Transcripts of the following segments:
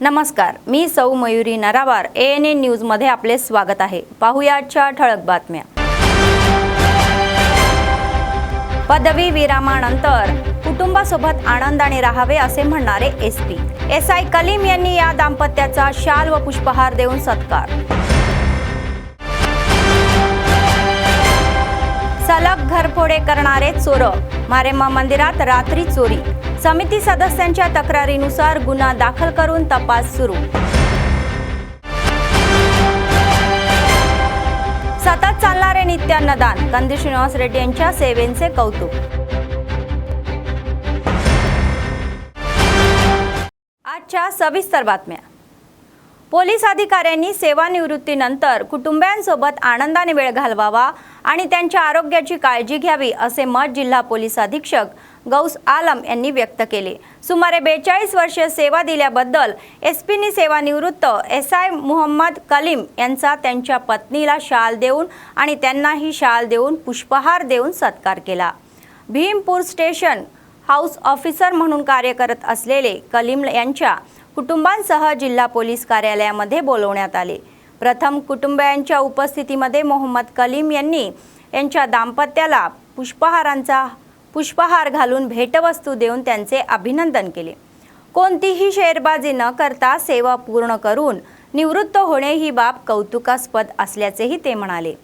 नमस्कार, मी सौ Mayuri नरावार ANN news मध्ये आपले स्वागत आहे। पाहूया आजच्या ठळक बातम्या। पदवी विरामानंतर कुटुंबासोबत आनंदाने राहावे असे म्हणणारे SP SI कलीम यांनी या दाम्पत्याचा शाल व पुष्पहार देऊन सत्कार। सलग घरफोडे करणारे चोर, मारेम्मा मंदिरात रात्री चोरी। समिती सदस्यांच्या तक्रारीनुसार गुन्हा दाखल करून तपास सुरू। सतत चालणारे नित्य अन्नदान, कंदी श्रीनिवास रेड्डी यांच्या सेवेचे कौतुक। आजच्या सविस्तर बातम्या। पोलीस अधिकाऱ्यांनी सेवानिवृत्तीनंतर कुटुंबियांसोबत आनंदाने वेळ घालवावा आणि त्यांच्या आरोग्याची काळजी घ्यावी असे मत जिल्हा पोलीस अधीक्षक गौस आलम यांनी व्यक्त केले। सुमारे 42 वर्षे सेवा दिल्याबद्दल SPनी सेवानिवृत्त SI मुहम्मद कलीम यांचा त्यांच्या पत्नीला शाल देऊन आणि त्यांनाही शाल देऊन पुष्पहार देऊन सत्कार केला। भीमपूर स्टेशन हाऊस ऑफिसर म्हणून कार्य करत असलेले कलीम यांच्या कुटुंबांसह जिल्हा पोलीस कार्यालयामध्ये बोलवण्यात आले। प्रथम कुटुंबियांच्या उपस्थितीमध्ये मोहम्मद कलीम यांनी यांच्या दाम्पत्याला पुष्पहार घालून भेटवस्तू देऊन त्यांचे अभिनंदन केले। कोणतीही शेरबाजी न करता सेवा पूर्ण करून निवृत्त होणे ही बाब कौतुकास्पद असल्याचेही ते म्हणाले।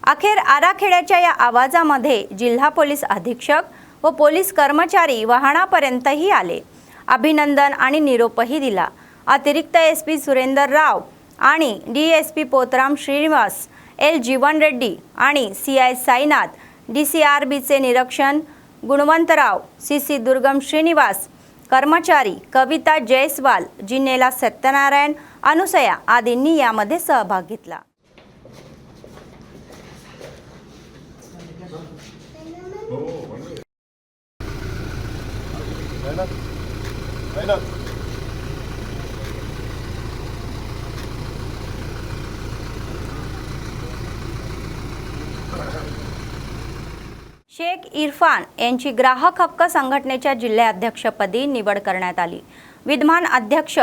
अखेर आराखेड्याच्या या आवाजामध्ये जिल्हा पोलीस अधीक्षक व पोलीस कर्मचारी वाहनापर्यंतही आले, अभिनंदन आणि निरोपही दिला। अतिरिक्त SP सुरेंदर राव आणि DSP पोतराम श्रीनिवास, L जीवन रेड्डी आणि CI साईनाथ, DCRBचे निरीक्षण गुणवंतराव, CC दुर्गम श्रीनिवास, कर्मचारी कविता जयस्वाल, जिनेला सत्यनारायण, अनुसया आदींनी यामध्ये सहभाग घेतला। शेख इरफान यांची ग्राहक हक्क संघटनेच्या जिल्हाध्यक्षपदी निवड करण्यात आली। विद्यमान अध्यक्ष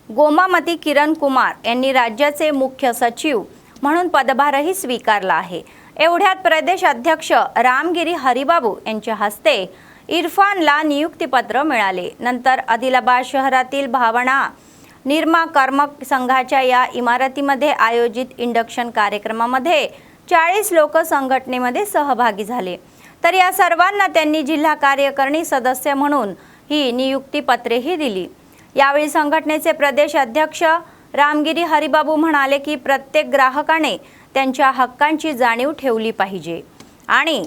गोमामती किरण कुमार यांनी राज्याचे मुख्य सचिव म्हणून पदभारही स्वीकारला आहे। एवढ्यात प्रदेश अध्यक्ष रामगिरी हरिबाबू यांच्या हस्ते इरफानला नियुक्तीपत्र मिळाले। नंतर आदिलाबाद शहरातील भावना निर्मा कर्मक संघाच्या या इमारतीमध्ये आयोजित इंडक्शन कार्यक्रमामध्ये 40 लोक संघटनेमध्ये सहभागी झाले। तर या सर्वांना त्यांनी जिल्हा कार्यकारिणी सदस्य म्हणून ही नियुक्तीपत्रेही दिली। यावेळी संघटनेचे प्रदेश अध्यक्ष रामगिरी हरिबाबू म्हणाले की प्रत्येक ग्राहकाने त्यांच्या हक्कांची जाणीव ठेवली पाहिजे आणि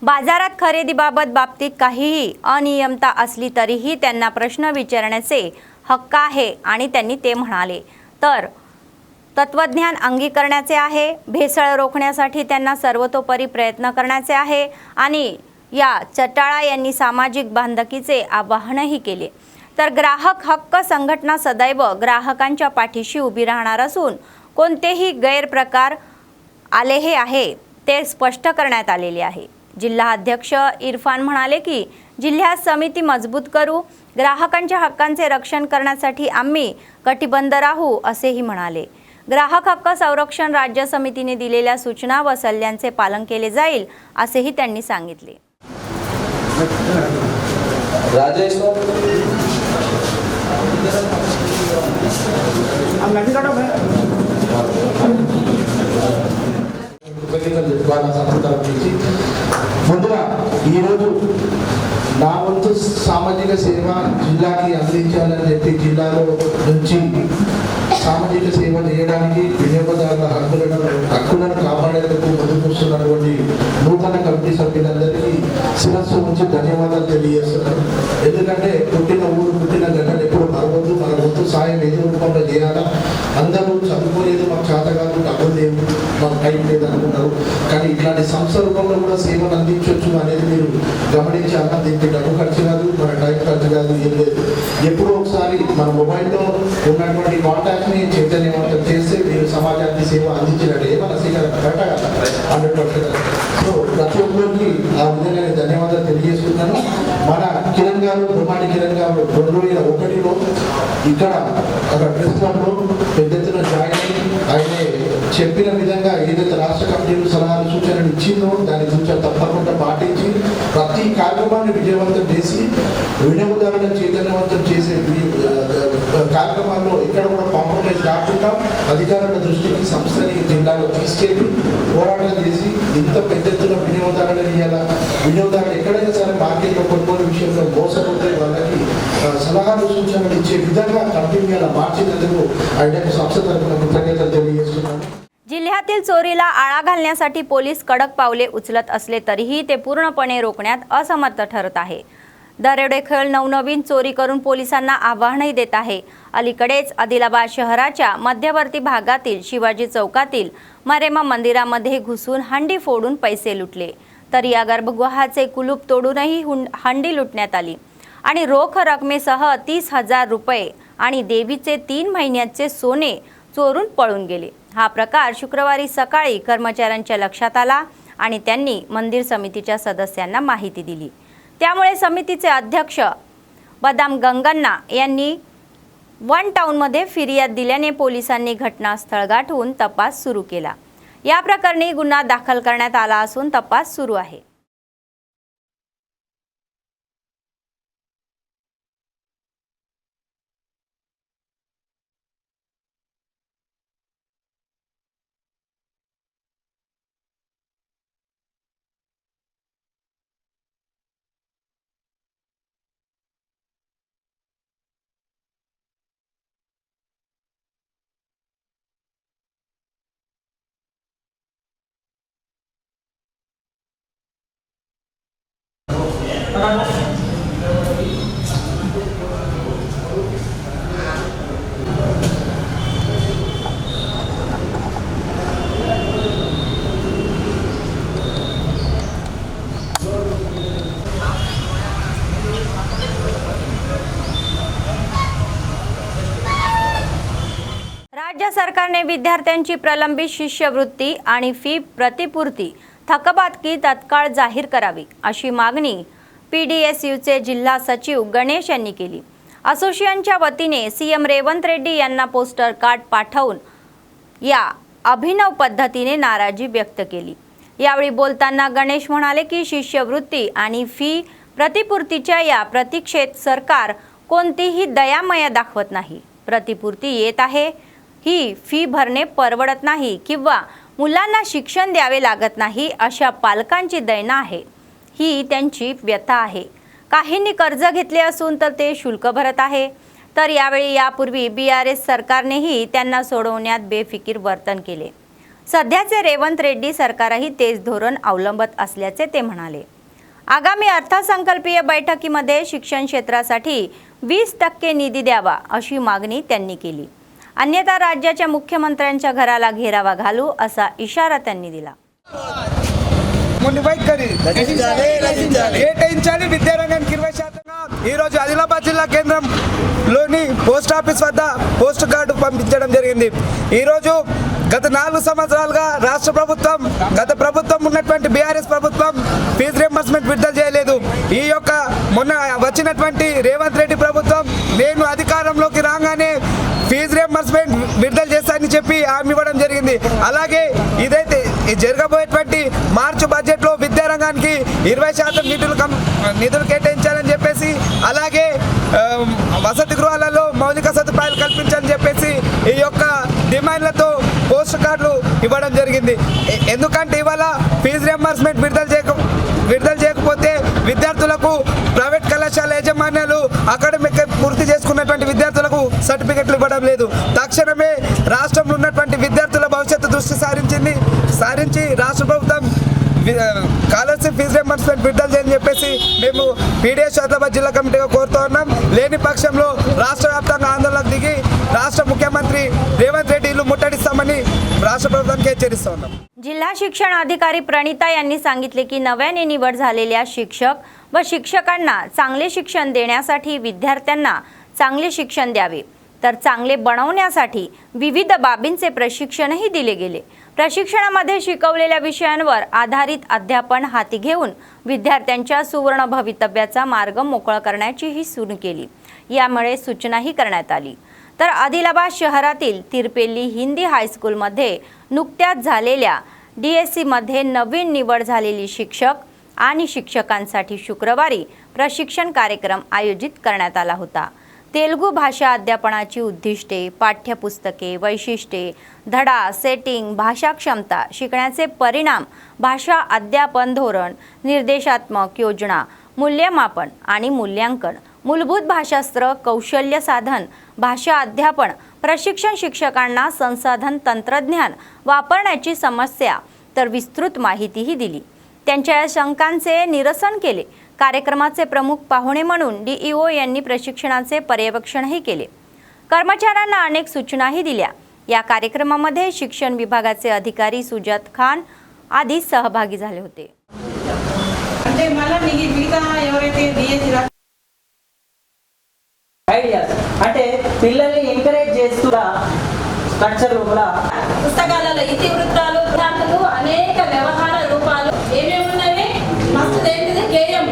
बाजारात खरेदीबाबतीत काहीही अनियमितता असली तरीही त्यांना प्रश्न विचारण्याचे हक्क आहे आणि त्यांनी ते म्हणाले तर तत्वज्ञान अंगीकारण्याचे आहे। भेसळ रोखण्यासाठी त्यांना सर्वतोपरी प्रयत्न करण्याचे आहे आणि या चटाळा यांनी सामाजिक बांधिलकीचे आवाहनही केले। तर ग्राहक हक्क संघटना सदैव ग्राहकांच्या पाठीशी उभी राहणार असून कोणतेही गैरप्रकार आलेहे आहे ते स्पष्ट करण्यात आलेले आहे। जिल्हा अध्यक्ष इरफान म्हणाले की जिल्ह्यात समिती मजबूत करू, ग्राहकांच्या हक्कांचे रक्षण करण्यासाठी आम्ही कटिबद्ध राहू असेही म्हणाले। ग्राहक हक्क संरक्षण राज्य समितीने दिलेल्या सूचना व सल्ल्यांचे पालन केले जाईल असेही त्यांनी सांगितले। నా వంతు సామాజిక సేవ జిల్లాకి అందించాలని చెప్పి జిల్లాలో నుంచి సామాజిక సేవ చేయడానికి వినియోగదారుల హక్కులను కాపాడేందుకు ముందుకొస్తున్నటువంటి నూతన కమిటీ సభ్యులందరికీ శిరస్సు నుంచి ధన్యవాదాలు తెలియజేస్తున్నాను। ఎందుకంటే పుట్టిన ఊరు పుట్టిన గడ్డలు ఎప్పుడు మరవద్దు, మన వంతు సాయం ఏదో రూపంలో చేయాలా। అందరూ చదువుకోలేదు, మాకు చేత కాదు, డబ్బులు లేవు, మాకు టైం లేదు అనుకుంటారు, కానీ ఇట్లాంటి సంస్థ రూపంలో కూడా సేవలు అందించవచ్చు అనేది మీరు గమనించాలా। దీనికి డబ్బు ఖర్చు కాదు, మన టైం ఖర్చు కాదు, ఏం లేదు। ఎప్పుడో ఒకసారి మన మొబైల్లో ఉన్నటువంటి కాంటాక్ట్ని చైతన్యవంతం చేస్తే మీరు సమాజానికి సేవ అందించినట్టు ఏమన్నా కరెక్ట్గా 100%। సో ప్రతి ఒక్కరికి ఆ విధంగా ధన్యవాదాలు తెలియజేస్తున్నాను। మన కిరణ్ గారు, బ్రహ్మాండ కిరణ్ గారు 2001 మొదటిలో ఇక్కడ ఒక ప్రెస్ క్లబ్లో పెద్ద ఎత్తున జాయిన్ అయ్యి ఆయన చెప్పిన విధంగా ఏదైతే రాష్ట్ర కమిటీలు సలహాలు సూచనలు ఇచ్చిందో దాని సూచన తప్పకుండా పాటించి ప్రతి కార్యక్రమాన్ని విజయవంతం చేసి వినియోగదారులను చైతన్యవంతం చేసే కార్యక్రమాల్లో ఇక్కడ కూడా కాంప్రమైజ్ కాకుండా అధికారుల దృష్టికి సంస్థని జిల్లాలో తీసుకెళ్లి పోరాటం చేసి ఇంత పెద్ద ఎత్తున వినియోగదారులను ఇవ్వాలా, వినియోగదారులు ఎక్కడైనా సరే మార్కెట్లో కొనుగోలు విషయంలో మోసపోతే వాళ్ళకి సలహాలు సూచనలు ఇచ్చే విధంగా కంపెనీ మార్చినందుకు ఆయనకు సంస్థ తరఫున కృతజ్ఞతలు తెలియజేస్తున్నాను. जिल्ह्यातील चोरीला आळा घालण्यासाठी पोलीस कडक पावले उचलत असले तरीही ते पूर्णपणे रोखण्यात असमर्थ ठरत आहे. दरोडेखोर नवनवीन चोरी करून पोलिसांना आव्हानही देत आहे. अलीकडेच आदिलाबाद शहराच्या मध्यवर्ती भागातील शिवाजी चौकातील मारेमा मंदिरामध्ये घुसून हंडी फोडून पैसे लुटले. तर या गर्भगृहाचे कुलूप तोडूनही हंडी लुटण्यात आली आणि रोख रकमेसह 30,000 रुपये आणि देवीचे 3 महिन्याचे सोने चोरून पळून गेले. हा प्रकार शुक्रवारी सकाळी कर्मचाऱ्यांच्या लक्षात आला आणि त्यांनी मंदिर समितीच्या सदस्यांना माहिती दिली. त्यामुळे समितीचे अध्यक्ष बदाम गंगन्ना यांनी वन टाउनमध्ये फिर्याद दिल्याने पोलिसांनी घटनास्थळ गाठून तपास सुरू केला. या प्रकरणी गुन्हा दाखल करण्यात आला असून तपास सुरू आहे. राज्य सरकारने विद्यार्थ्यांची प्रलंबित शिष्यवृत्ती आणि फी प्रतिपूर्ती थकबाकी तत्काळ जाहीर करावी अशी मागणी पीडीएसयूचे जिल्हा सचिव गणेश यांनी केली. असोसिएशनच्या वतीने सीएम रेवंत रेड्डी यांना पोस्टर कार्ड पाठवून या अभिनव पद्धतीने नाराजी व्यक्त केली. यावेळी बोलताना गणेश म्हणाले की शिष्यवृत्ती आणि फी प्रतिपूर्तीच्या या प्रतीक्षेत सरकार कोणतीही दयामया दाखवत नाही. प्रतिपूर्ती येत आहे, ही फी भरणे परवडत नाही किंवा मुलांना शिक्षण द्यावे लागत नाही अशा पालकांची दैना आहे. ही त्यांची व्यथा आहे. काहींनी कर्ज घेतले असून तर ते शुल्क भरत आहे. तर यावेळी यापूर्वी बीआरएस सरकारनेही त्यांना सोडवण्यात बेफिकीर वर्तन केले. सध्याचे रेवंत रेड्डी सरकारही तेच धोरण अवलंबत असल्याचे ते म्हणाले. आगामी अर्थसंकल्पीय बैठकीमध्ये शिक्षण क्षेत्रासाठी 20% निधी द्यावा अशी मागणी त्यांनी केली. अन्यथा राज्याच्या मुख्यमंत्र्यांच्या घराला घेरावा घालू असा इशारा त्यांनी दिला. ఈరోజు ఆదిలాబాద్ జిల్లా కేంద్రంలోని పోస్ట్ ఆఫీస్ వద్ద పోస్ట్ కార్డు పంపించడం జరిగింది. ఈరోజు గత 4 సంవత్సరాలుగా రాష్ట్ర ప్రభుత్వం గత ప్రభుత్వం ఉన్నటువంటి బీఆర్ఎస్ ప్రభుత్వం ఫీజు రియంబర్స్మెంట్ విడుదల చేయలేదు. ఈ యొక్క మొన్న వచ్చినటువంటి రేవంత్ రెడ్డి ప్రభుత్వం నేను అధికారంలోకి రాగానే ఫీజు రియంబర్స్మెంట్ విడుదల చేస్తానని చెప్పి హామీ ఇవ్వడం జరిగింది. అలాగే ఇదైతే జరగబోయేటువంటి మార్చి బడ్జెట్లో విద్యారంగానికి 20% నిధులు కేటాయించాలని చెప్పేసి, అలాగే వసతి గృహాలలో మౌలిక సదుపాయాలు కల్పించాలని చెప్పేసి ఈ యొక్క డిమాండ్లతో పోస్ట్ కార్డులు ఇవ్వడం జరిగింది. ఎందుకంటే ఇవాళ ఫీజు రియంబర్స్మెంట్ విడుదల చేయకపోతే విద్యార్థులకు ప్రైవేట్ కళాశాల యాజమాన్యాలు అకాడమిక్ పూర్తి చేసుకున్నటువంటి విద్యార్థులకు సర్టిఫికెట్లు ఇవ్వడం లేదు. తక్షణమే రాష్ట్రంలో ఉన్నటువంటి విద్యార్థుల భవిష్యత్తు దృష్టి సారించి రాష్ట్ర ప్రభుత్వం స్కాలర్షిప్ ఫీజు రియంబర్స్మెంట్ విడుదల చేయని చెప్పేసి మేము పీడీఎస్ ఆదిలాబాద్ జిల్లా కమిటీగా కోరుతూ ఉన్నాం. లేని పక్షంలో రాష్ట్ర వ్యాప్తంగా ఆందోళనకు దిగి రాష్ట్ర मुख्यमंत्री रेवंत रेड्डी इल्लू मुठ्ठाडिస్తామని राष्ट्र ప్రభుత్వానికి హెచ్చరిస్తూ ఉన్నాం. जिल्हा शिक्षण अधिकारी प्रणिता यांनी सांगितले की नव्याने निवड झालेल्या शिक्षक व शिक्षकांना चांगले शिक्षण देण्यासाठी विद्यार्थ्यांना चांगले शिक्षण द्यावे, तर चांगले बनवण्यासाठी विविध बाबींचे प्रशिक्षणही दिले गेले. प्रशिक्षणामध्ये शिकवलेल्या विषयांवर आधारित अध्यापन हाती घेऊन विद्यार्थ्यांच्या सुवर्ण भवितव्याचा मार्ग मोकळा करण्याचीही सुरू केली. यामुळे सूचनाही करण्यात आली। तर आदिलाबाद शहरातील तिरपेल्ली हिंदी हायस्कूलमध्ये नुकत्याच झालेल्या DSC मध्ये नवीन निवड झालेली शिक्षक आणि शिक्षकांसाठी शुक्रवारी प्रशिक्षण कार्यक्रम आयोजित करण्यात आला होता। तेलुगू भाषा अध्यापनाची उद्दिष्टे, पाठ्यपुस्तके, वैशिष्ट्ये, धडा, सेटिंग, भाषा क्षमता, शिकण्याचे परिणाम, भाषा अध्यापन धोरण, निर्देशात्मक योजना, मूल्यमापन आणि मूल्यांकन, मूलभूत भाषास्त्र, कौशल्य साधन, भाषा अध्यापन, प्रशिक्षण, शिक्षकांना संसाधन तंत्रज्ञान वापरण्याची समस्या, तर विस्तृत माहितीही दिली। त्यांच्या शंकांचे निरसन केले। कार्यक्रमाचे प्रमुख पाहुणे म्हणून DEO यांनी प्रशिक्षणाचे पर्यवेक्षणही केले। कर्मचाऱ्यांना अनेक सूचनाही दिल्या। या कार्यक्रमामध्ये शिक्षण विभागाचे अधिकारी सुजात खान आदी सहभागी झाले होते। అంటే మళ్ళా మిగతా ఎవరైతే DSC ఐడియాస్ అంటే పిల్లల్ని ఎంకరేజ్ చేస్తున్నా స్ట్రక్చర్ లోపల పుస్తకాలలో ఇతివృత్తాలు ఉదాహరణకు అనేక వ్యవహార రూపాలు ఏమేమి ఉన్నవి మస్తు ఏంటిది కేయం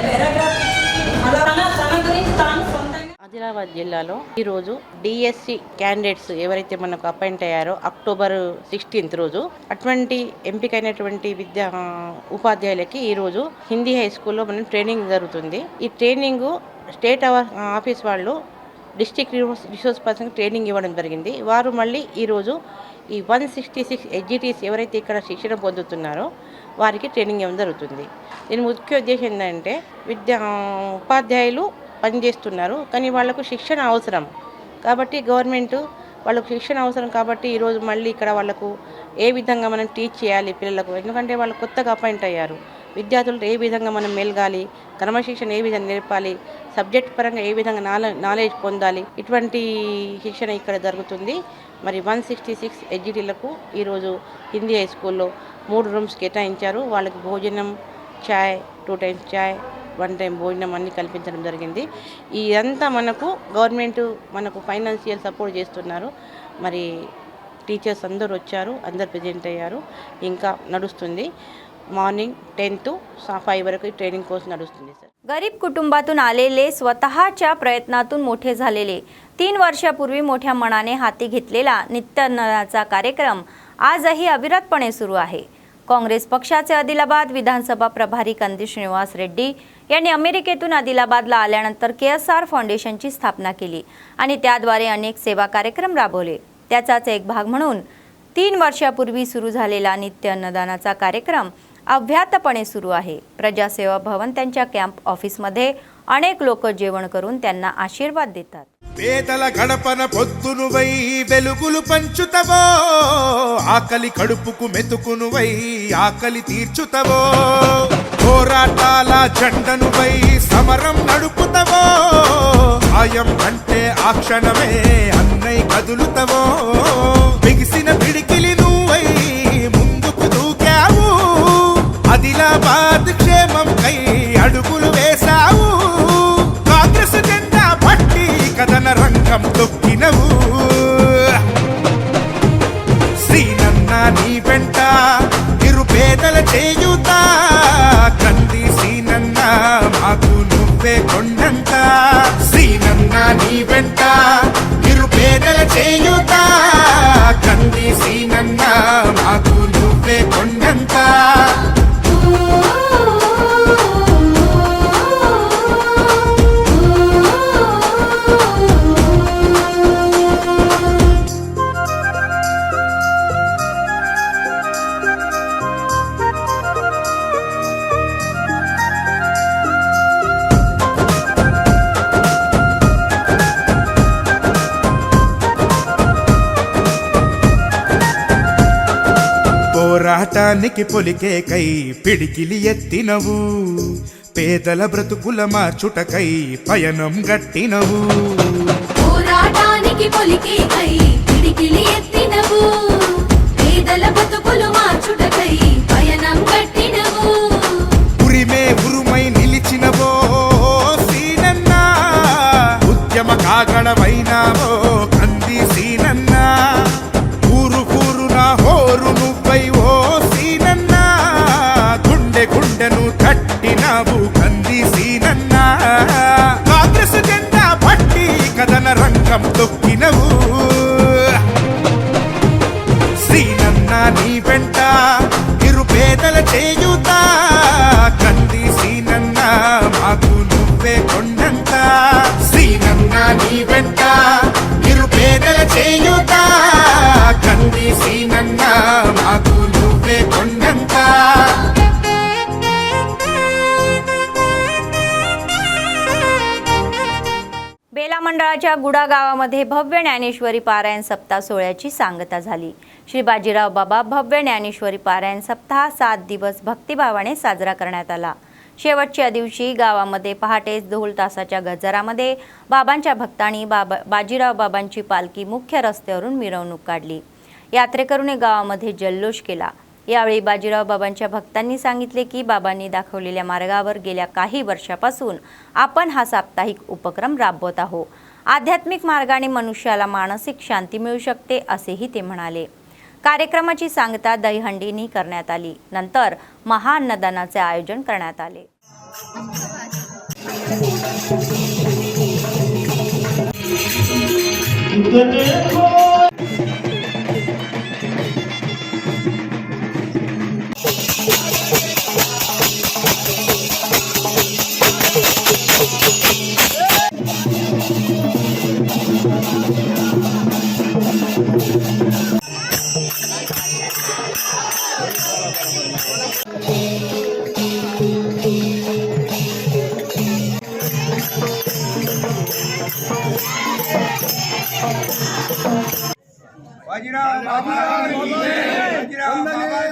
పారాగ్రాఫ్ అలా తన గురించి తాను సొంతంగా ఆదిలాబాద్ జిల్లాలో ఈరోజు DSC క్యాండిడేట్స్ ఎవరైతే మనకు అపాయింట్ అయ్యారో అక్టోబర్ 16th రోజు అటువంటి ఎంపికైనటువంటి విద్యా ఉపాధ్యాయులకి ఈరోజు హిందీ హై స్కూల్లో మనం ట్రైనింగ్ జరుగుతుంది। ఈ ట్రైనింగ్ స్టేట్ ఆఫీస్ వాళ్ళు డిస్ట్రిక్ట్ రిసోర్స్ పర్సన్ ట్రైనింగ్ ఇవ్వడం జరిగింది। వారు మళ్ళీ ఈరోజు ఈ 166 HGTs ఎవరైతే ఇక్కడ శిక్షణ పొందుతున్నారో వారికి ట్రైనింగ్ ఇవ్వడం జరుగుతుంది। దీని ముఖ్య ఉద్దేశం ఏంటంటే ఉపాధ్యాయులు పనిచేస్తున్నారు కానీ వాళ్ళకు శిక్షణ అవసరం కాబట్టి గవర్నమెంట్ వాళ్ళకు శిక్షణ అవసరం కాబట్టి ఈరోజు మళ్ళీ ఇక్కడ వాళ్ళకు ఏ విధంగా మనం టీచ్ చేయాలి పిల్లలకు, ఎందుకంటే వాళ్ళు కొత్తగా అపాయింట్ అయ్యారు, విద్యార్థులు ఏ విధంగా మనం మెలగాలి, క్రమశిక్షణ ఏ విధంగా నేర్పాలి, సబ్జెక్ట్ పరంగా ఏ విధంగా నాలెడ్జ్ పొందాలి, ఇటువంటి శిక్షణ ఇక్కడ జరుగుతుంది। మరి 166 HGTలకు ఈరోజు హిందీ హై స్కూల్లో 3 రూమ్స్ కేటాయించారు। వాళ్ళకి భోజనం, చాయ్, 2 times చాయ్, 1 time భోజనం అన్నీ కల్పించడం జరిగింది। ఇదంతా మనకు గవర్నమెంట్ మనకు ఫైనాన్షియల్ సపోర్ట్ చేస్తున్నారు। మరి టీచర్స్ అందరూ వచ్చారు, అందరు ప్రెజెంట్ అయ్యారు, ఇంకా నడుస్తుంది। मॉर्निंग 10 to 5 वరకు ट्रेनिंग कोर्स नడుస్తుంది सर। गरीब कुटुंबातून आलेले स्वतःच्या प्रयत्नातून मोठे झालेले 3 वर्षापूर्वी मोठ्या मनाने हाती घेतलेला नित्यान्नाचा कार्यक्रम आजही अविरतपणे सुरू आहे। काँग्रेस पक्षाचे आदिलाबाद विधानसभा प्रभारी कंदी श्रीनिवास रेड्डी यांनी अमेरिकेतून आदिलाबादला आल्यानंतर KSR फाउंडेशनची स्थापना केली आणि त्याद्वारे अनेक सेवा कार्यक्रम राबवले। त्याचाच एक भाग म्हणून 3 वर्षापूर्वी सुरू झालेला नित्य अन्नदानाचा कार्यक्रम अव्याहतपणे सुरू आहे। प्रजासेवा भवन त्यांच्या कॅम्प ऑफिसमध्ये अनेक लोक जेवण करून त्यांना आशीर्वाद देतात। పేదల గడపన పొద్దునువై వెలుగులు పంచుతవో, ఆకలి కడుపుకు మెతుకునువై ఆకలి తీర్చుతవో, పోరాటాల జెండనువై సమరం నడుపుతవో, సాయం అంటే ఆ క్షణమే అన్నై కదులుతవో, బిగిసిన పిడికిలి నువ్వై ముందుకు దూకావు, ఆదిలాబాద్ క్షేమం కై అడుగులు వేశావు, కాంగ్రెస్ జెండా పట్టి కథన రంగం తొక్కినవు, శ్రీనన్న నీ వెంట నిరుపేదల చేయుత, కంది శ్రీనన్న మాకు నువ్వే కొండంత, శ్రీనన్న నీ వెంట నిరుపేదల చేయుత, కంది శ్రీనన్న మాకు నువ్వే కొండంత। పోరాటానికి పొలికేకై పిడికిలి ఎత్తినవు, పేదల బ్రతుకుల మార్చుటకై పయనం గట్టినవు, పోరాటానికి పొలికేకై పిడికిలి ఎత్తినవు, పేదల బ్రతుకులు మార్చుటకై పయనం గట్టినవు, ఉరిమే ఉరుమై నిలిచినవో సీనన్న, ఉద్యమ కాగడవైనావో కంది సీనన్న, ఊరు ఊరున హోరు నువ్వై ఓ సీనన్న, గుండె గుండెను తట్టినావు కంది సీనన్న, కాంగ్రెస్ జెండా సీనన్న నీ వెంట నిరుపేదల చేయుత కంది సీనన్న మాకు నువ్వే కొండంత సీనన్న నీ వెంట నిరుపేదల చేయుత కంది సీనన్న మాకు నువ్వే కొండంత बेला मंडळाच्या गुडा गावामध्ये भव्य ज्ञानेश्वरी पारायण सप्ताह सोहळ्याची सांगता झाली. श्री बाजीराव बाबा भव्य ज्ञानेश्वरी पारायण सप्ताह 7 दिवस भक्तिभावाने साजरा करण्यात आला. शेवटच्या दिवशी गावामध्ये पहाटेच ढोल तासाच्या गजरामध्ये बाबांच्या भक्तांनी बाजीराव बाबांची पालखी मुख्य रस्त्यावरून मिरवणूक काढली. यात्रेकरूंनी गावामध्ये जल्लोष केला. यावेळी बाजीराव बाबांच्या भक्तांनी सांगितले की बाबांनी दाखवलेल्या मार्गावर गेल्या काही वर्षापासून आपण हा साप्ताहिक उपक्रम राबवत आहोत. आध्यात्मिक मार्गाने मनुष्याला मानसिक शांती मिळू शकते असेही ते म्हणाले. कार्यक्रमाची सांगता दहीहंडीनी करण्यात आली. नंतर महाअन्नदानाचे आयोजन करण्यात आले.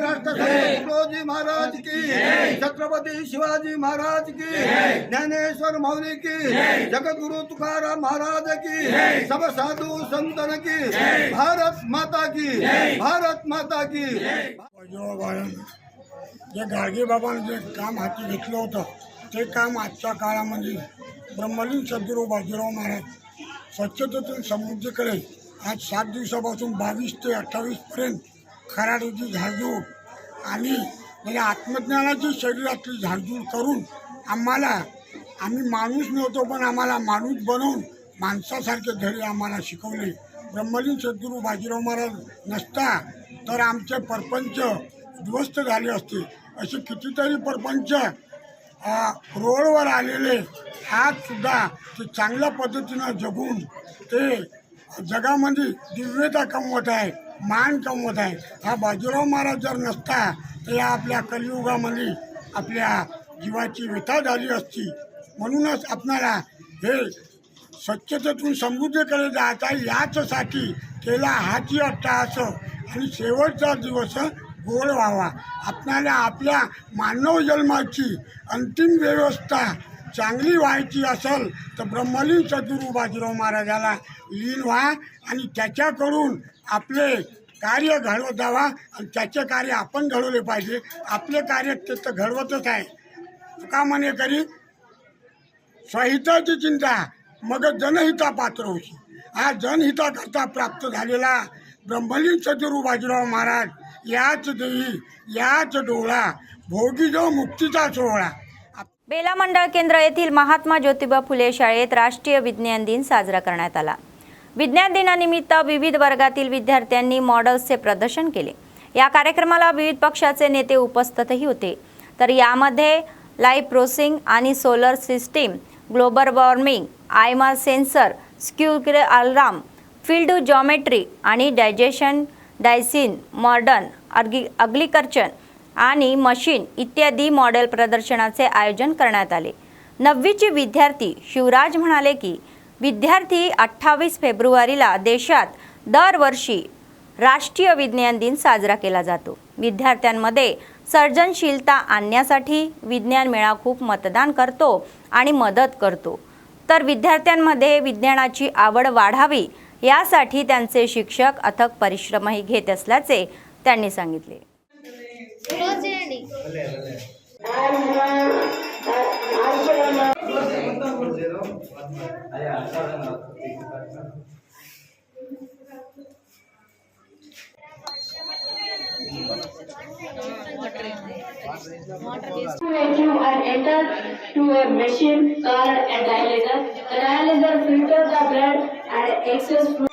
राष्ट्रपती महाराज की, छत्रपती शिवाजी महाराज की, ज्ञानेश्वर मौली की, जगद्गुरु तुकाराम महाराज की, सब साधु संतन की, भारत माता की, भारत माता की. जे गाडगे बाबांनी जे काम हाती घेतलं होतं ते काम आजच्या काळामध्ये ब्रह्मलीन सद्गुरू बाजीराव महाराज स्वच्छतेतून समृद्धीकडे आज 7 दिवसापासून 22 ते 28 पर्यंत खराडीची झाडझूड आणि म्हणजे आत्मज्ञानाची शरीरातली झाडझूड करून आम्ही माणूस नव्हतो पण आम्हाला माणूस बनवून माणसासारखे धडे आम्हाला शिकवले. ब्रह्मलीन सद्गुरू बाजीराव महाराज नसता तर आमचे परपंच उद्ध्वस्त झाले असते. असे कितीतरी परपंच रोडवर आलेले आज सुद्धा ते चांगल्या पद्धतीनं जगून ते जगामध्ये दिव्यता कमवत आहे, मान कमवत आहे. हा बाजीराव महाराज जर नसता तर या आपल्या कलियुगामध्ये आपल्या जीवाची व्यथा झाली असती. म्हणूनच आपल्याला हे स्वच्छतेतून समृद्धीकडे जायचं याचसाठी केला हाची अट्टहास आणि शेवटचा दिवस गोड व्हावा. आपल्याला आपल्या मानव जन्माची अंतिम व्यवस्था चांगली व्हायची असेल तर ब्रह्मलीन सद्गुरू बाजीराव महाराजाला लीन व्हा आणि त्याच्याकडून आपले कार्य घडवत जावा आणि त्याचे कार्य आपण घडवले पाहिजे. आपले कार्य ते तर घडवतच आहे. का म्हणे करी स्वहिताची चिंता मग जनहिता पात्र होशी. हा जनहिताकरता प्राप्त झालेला ब्रह्मलीन सद्गुरू बाजीराव महाराज याच देही याच डोळा भोगी जो मुक्तीचा सोहळा. बेला मंडळ केंद्र येथील महात्मा ज्योतिबा फुले शाळेत राष्ट्रीय विज्ञान दिन साजरा करण्यात आला. विज्ञान दिनानिमित्त विविध वर्गातील विद्यार्थ्यांनी मॉडेल्सचे प्रदर्शन केले. या कार्यक्रमाला विविध पक्षाचे नेते उपस्थितही होते. तर यामध्ये लाईव्ह प्रोसेसिंग आणि सोलर सिस्टीम, ग्लोबल वॉर्मिंग, आयमार सेन्सर, स्क्यूर अलार्म, फील्ड जॉमेट्री आणि डायजेशन डायसिन, मॉडर्न अग्रिकल्चर आणि मशीन इत्यादी मॉडेल प्रदर्शनाचे आयोजन करण्यात आले. 9वीचे विद्यार्थी शिवराज म्हणाले की विद्यार्थी 28 फेब्रुवारीला देशात दरवर्षी राष्ट्रीय विज्ञान दिन साजरा केला जातो. विद्यार्थ्यांमध्ये सर्जनशीलता आणण्यासाठी विज्ञान मेळा खूप मतदान करतो आणि मदत करतो. तर विद्यार्थ्यांमध्ये विज्ञानाची आवड वाढावी यासाठी त्यांचे शिक्षक अथक परिश्रमही घेत असल्याचे त्यांनी सांगितले. Vacuum and enter to a machine called a dialyzer. The dialyzer filters the blood and excess fluid.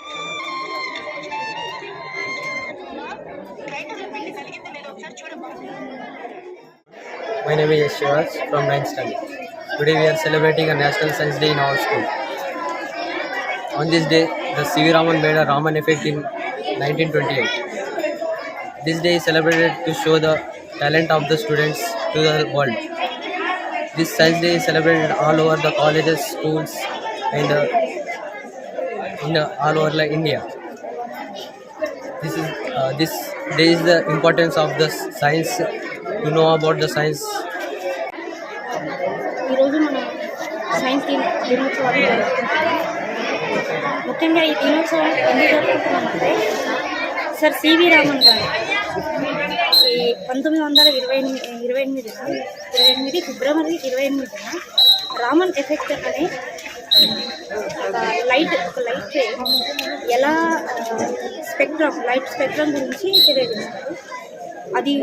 My name is Shivas from 9th standard. Today we are celebrating a National Science Day in our school. On this day, the C.V. Raman made a Raman effect in 1928. This day is celebrated to show the talent of the students to the world. This Science Day is celebrated all over the colleges, schools, and all over like India. This day is the importance of the science, to know about the science. ఈరోజు మన science దినోత్సవాన్ని జరుపుకుంటున్నాం. ముఖ్యంగా ఈ దినోత్సవం ఎందుకు జరుపుకుంటున్నామంటే sir CV Raman గారు ఈ 1928 ఫిబ్రవరి 28న రామన్ ఎఫెక్ట్ అనే లైట్ రే ఎలా లైట్ స్పెక్ట్రమ్ గురించి తెలియజేస్తారు. అది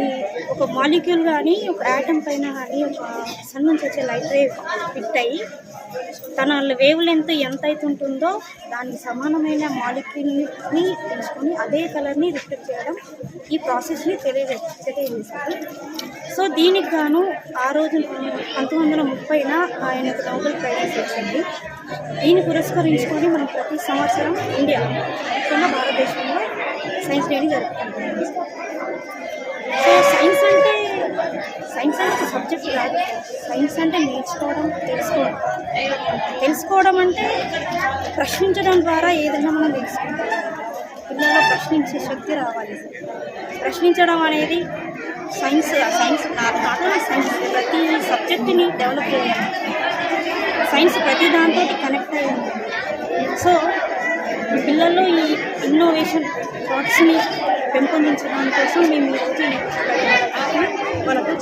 ఒక మాలిక్యూల్ కానీ ఒక యాటమ్ పైన కానీ ఒక సన్ నుంచి వచ్చే లైట్ రే ఫిట్ అయ్యి తన వేవ్ లెంత్ ఎంత అయితే ఉంటుందో దానికి సమానమైన మాలిక్యూల్ని తెలుసుకొని అదే కలర్ని రిఫ్లెక్ట్ చేయడం ఈ ప్రాసెస్ని తెలియజేశారు. సో దీనికి గాను ఆ రోజు 1930న ఆయనకు నోబెల్ ప్రైజ్ వచ్చింది. దీన్ని పురస్కరించుకొని మనం ప్రతి సంవత్సరం ఇండియా ముఖ్యంగా భారతదేశంలో సైన్స్ డేని జరుపుకుంటున్నాం. సో సైన్స్ అంటే ఒక సబ్జెక్ట్ కాదు. సైన్స్ అంటే నేర్చుకోవడం, తెలుసుకోవడం అంటే ప్రశ్నించడం ద్వారా ఏదైనా మనం తెలుసుకుంటాం. పిల్లల్లో ప్రశ్నించే శక్తి రావాలి. ప్రశ్నించడం అనేది సైన్స్ కాకుండా సైన్స్ ప్రతి సబ్జెక్ట్ని డెవలప్ చేయాలి. సైన్స్ ప్రతి దాంతో కనెక్ట్ అయి ఉంది. సో పిల్లల్లో ఈ ఇన్నోవేషన్ థాట్స్ని पेंपొందించడం కోసం మేము ఈరోజు వాళ్ళకు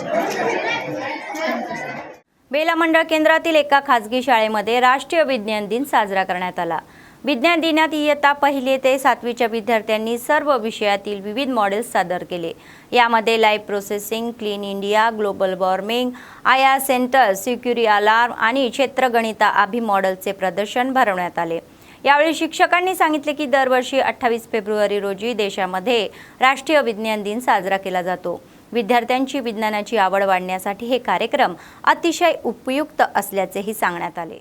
बेला मंडळ केंद्रातील एका खाजगी शाळेमध्ये राष्ट्रीय विज्ञान दिन साजरा करण्यात आला. विज्ञान दिनात इयत्ता 1ली ते 7वीच्या विद्यार्थ्यांनी सर्व विषयातील विविध मॉडेल्स सादर केले. यामध्ये live processing, clean India, global warming, IR centre, security alarm आणि क्षेत्रगणिता आदी मॉडेलचे प्रदर्शन भरवण्यात आले. यावेळी शिक्षकांनी सांगितले की दरवर्षी 28 फेब्रुवारी रोजी देशामध्ये राष्ट्रीय विज्ञान दिन साजरा केला जातो. विद्यार्थ्यांची विज्ञानाची आवड वाढण्यासाठी हे कार्यक्रम अतिशय उपयुक्त असल्याचेही सांगण्यात आले.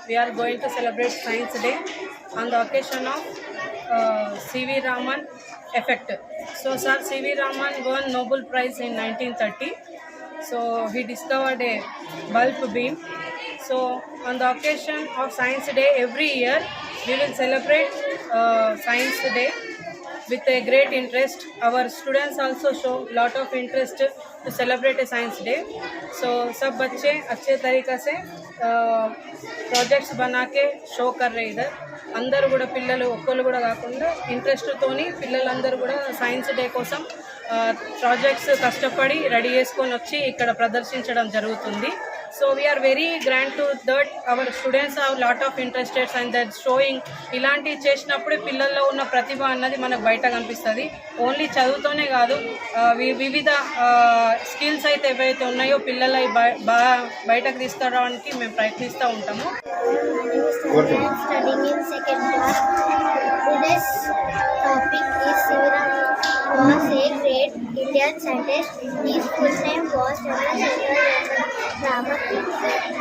We are going to celebrate Science Day on the occasion of C.V. Raman effect. So Sir C.V. Raman won Nobel Prize in 1930. So he discovered a bulb beam. So on the occasion of Science Day every year we will celebrate Science Day with a great interest. Our students also show lot of interest to celebrate a Science Day. So सब बच्चे अच्छे तरीक़े से projects बनाके show कर रहे इधर అందరూ కూడా పిల్లలు ఒక్కళ్ళు కూడా కాకుండా ఇంట్రెస్ట్తోని పిల్లలందరూ కూడా సైన్స్ డే కోసం ప్రాజెక్ట్స్ కష్టపడి రెడీ చేసుకొని వచ్చి ఇక్కడ ప్రదర్శించడం జరుగుతుంది. So we are very grand to that our students have lot of interested and that showing. ఇలాంటివి చేసినప్పుడే పిల్లల్లో ఉన్న ప్రతిభ అన్నది మనకు బయట కనిపిస్తుంది. ఓన్లీ చదువుతోనే కాదు, వివిధ స్కిల్స్ అయితే ఏవైతే ఉన్నాయో పిల్లలు బయటకు తీసుకురావడానికి మేము ప్రయత్నిస్తూ ఉంటాము. was a great Indian scientist. His full name was Chandrasekhar Raman.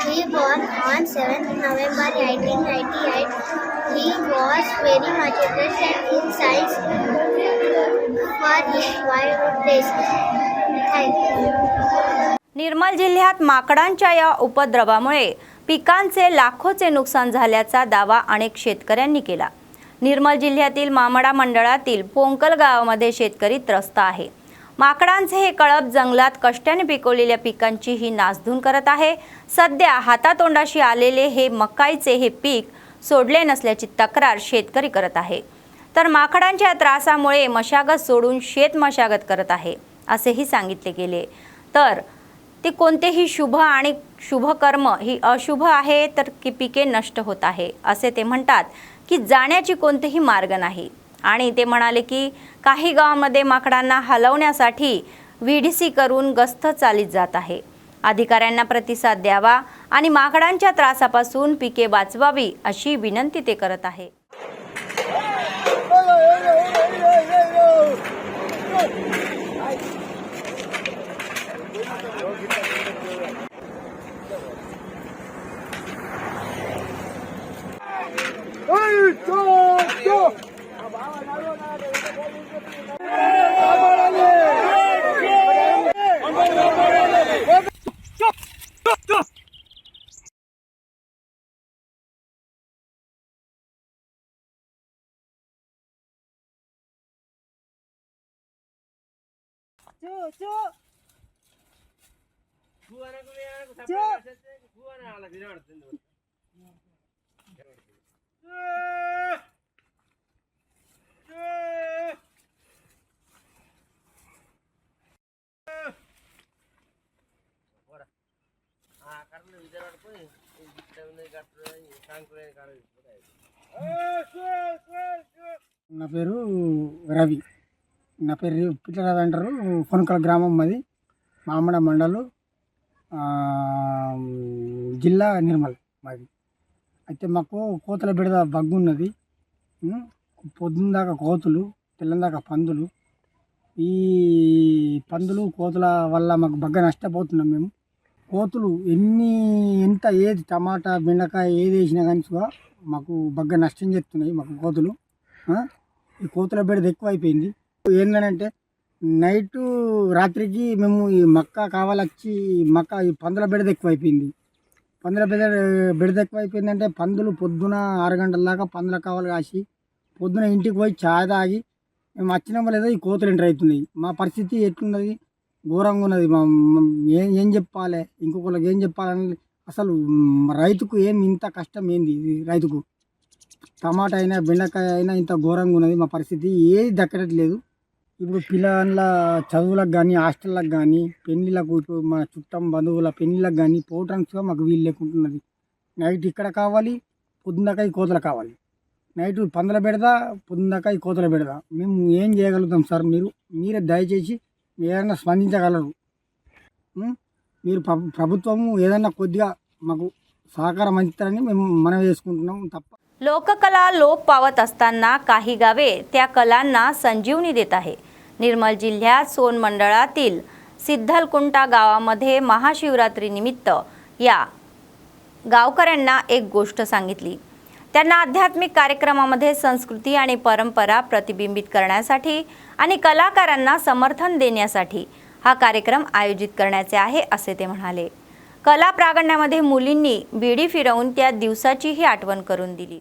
He born on 7th November 1898 He was very much interested in science for his childhood days. Thank you. निर्मल जिल्ह्यात माकडांच्या या उपद्रवामुळे पिकांचे लाखोचे नुकसान झाल्याचा दावा अनेक शेतकऱ्यांनी केला। निर्मल जिल्ह्यातील मामडा मंडळातील पोंकल गावामध्ये शेतकरी त्रस्त आहे। माकडांचे हे कळप जंगलात कष्टाने पिकवलेल्या पिकांची ही नासधून करत आहे। सध्या हातातोंडाशी आलेले हे मकाईचे हे पीक सोडले नसल्याची तक्रार शेतकरी करत आहे। तर माकडांच्या त्रासामुळे मशागत सोडून शेत मशागत करत आहे असेही सांगितले गेले। तर ते कोणतेही शुभ आणि शुभ कर्म ही अशुभ आहे तर की पिके नष्ट होत आहे असे ते म्हणतात की जाण्याची कोणतेही मार्ग नाही। आणि ते म्हणाले की काही गावांमध्ये माकडांना हलवण्यासाठी व्हीडीसी करून गस्त चालित जात आहे। अधिकाऱ्यांना प्रतिसाद द्यावा आणि माकडांच्या त्रासापासून पिके वाचवावी अशी विनंती ते करत आहे। నా పేరు రవి. నా పేరు పిట్లరావి అంటారు. కొనకల గ్రామం మాది, మామడ మండలు, జిల్లా నిర్మల్ మాది. అయితే మాకు కోతల బిడద బగ్గు ఉన్నది. పొద్దున్న దాకా కోతులు, తెల్లం దాకా పందులు. ఈ పందులు కోతుల వల్ల మాకు బాగా నష్టపోతున్నాం మేము. కోతులు ఎంత ఏది టమాటా బెండకాయ ఏది వేసినా కానీ మాకు బాగా నష్టం చేస్తున్నాయి మాకు కోతులు. ఈ కోతుల బెడద ఎక్కువ అయిపోయింది. ఏంటంటే నైటు రాత్రికి మేము ఈ మక్క కావాలొచ్చి ఈ పందుల బెడద ఎక్కువ అయిపోయింది. పందుల బెడద ఎక్కువ అయిపోయిందంటే పందులు పొద్దున 6 గంటల దాకా పందుల కావాలి కాసి పొద్దున ఇంటికి పోయి ఛాయ్ తాగి మేము వచ్చినామో లేదో ఈ కోతులు ఎంటర్ అవుతున్నాయి. మా పరిస్థితి ఎట్లున్నది, ఘోరంగా ఉన్నది. ఏం చెప్పాలి, ఇంకొకరికి ఏం చెప్పాలని అసలు రైతుకు ఇంత కష్టం ఏంది ఇది రైతుకు. టమాటా అయినా బెండకాయ అయినా ఇంత ఘోరంగా ఉన్నది. మా పరిస్థితి ఏది దక్కట్లేదు. ఇప్పుడు పిల్లల చదువులకు కానీ హాస్టళ్ళకు కానీ పెళ్ళిళ్ళకు ఇప్పుడు మా చుట్టం బంధువుల పెళ్ళిళ్ళకు కానీ పోవటానికి మాకు వీలు లేకుంటున్నది. నైట్ ఇక్కడ కావాలి, పొద్దున్నదాకా ఈ కోతలు కావాలి. నైట్ పందుల బెడద, పొద్దున్నదాకా ఈ కోతల బెడద. మేము ఏం చేయగలుగుతాం సార్? మీరే దయచేసి ఏదైనా స్పందించగలరు. మీరు ప్రభుత్వము ఏదైనా కొద్దిగా మాకు సహకారం అందిస్తారని మేము మనవి చేసుకుంటున్నాం. तप्प लोककला लोप पावत असताना काही गावे त्या कलांना संजीवनी देत आहे। निर्मल जिल्ह्यात सोन मंडळातील सिद्धलकुंटा गावामध्ये महाशिवरात्री निमित्त या गावकऱ्यांना एक गोष्ट सांगितली। त्यांना आध्यात्मिक कार्यक्रमामध्ये संस्कृती आणि परंपरा प्रतिबिंबित करण्यासाठी आणि कलाकारांना समर्थन देण्यासाठी हा कार्यक्रम आयोजित करण्याचे आहे असे ते म्हणाले। कला प्रागंण्यामध्ये मुलींनी बीडी फिरवून त्या दिवसाचीही आठवण करून दिली।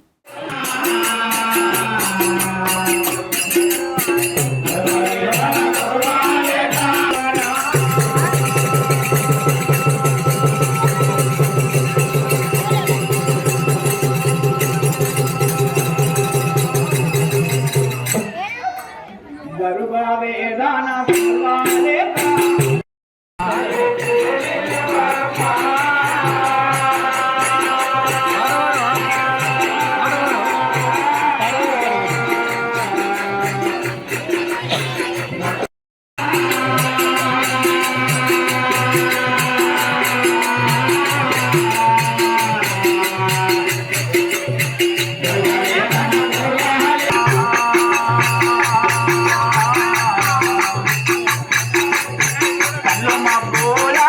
बोला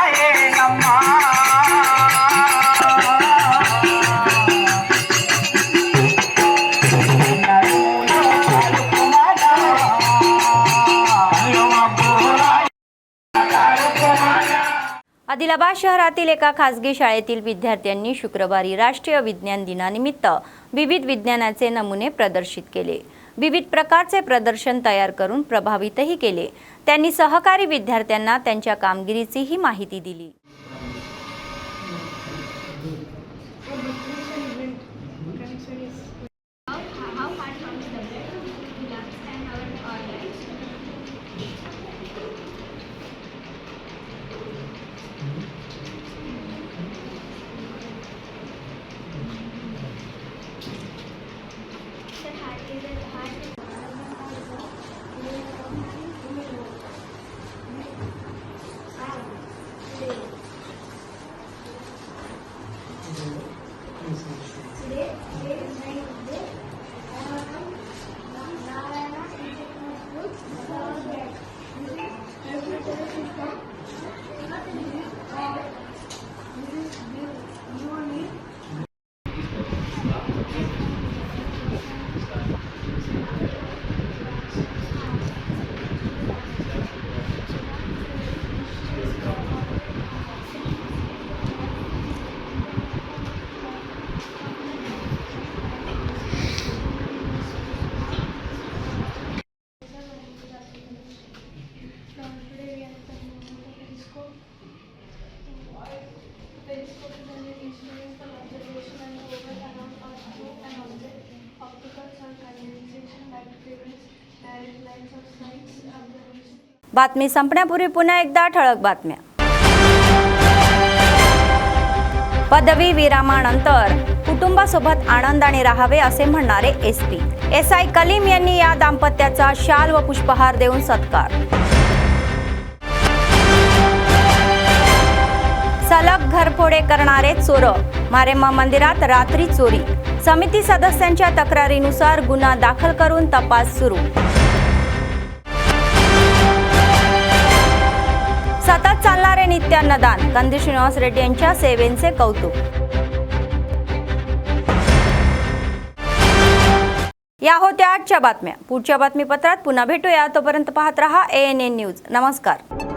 खुलताबाद शहरातील एका खासगी शाळेतील विद्यार्थ्यांनी शुक्रवारी राष्ट्रीय विज्ञान दिनानिमित्त विविध विज्ञानाचे नमुने प्रदर्शित केले. विविध प्रकारचे प्रदर्शन तयार करून प्रभावितही केले. त्यांनी सहकारी विद्यार्थ्यांना त्यांच्या कामगिरीचीही माहिती दिली. बातमी संपण्यापूर्वी पुन्हा एकदा ठळक बातम्या. पदवी विरामानंतर कुटुंबासोबत आनंदाने राहावे असे म्हणणारे SP SI कलीम यांनी या दाम्पत्याचा शाल व पुष्पहार देऊन सत्कार. सलग घरफोडे करणारे चोर, मारेम्मा मंदिरात रात्री चोरी. समिती सदस्यांच्या तक्रारीनुसार गुन्हा दाखल करून तपास सुरू. सतत चालणारे नित्य अन्नदान, कंदी श्रीनिवास रेड्डी यांच्या सेवेचे कौतुक. या होत्या आजच्या बातम्या. पुढच्या बातमीपत्रात पुन्हा भेटूया. तोपर्यंत पाहत रहा ANN न्यूज. नमस्कार.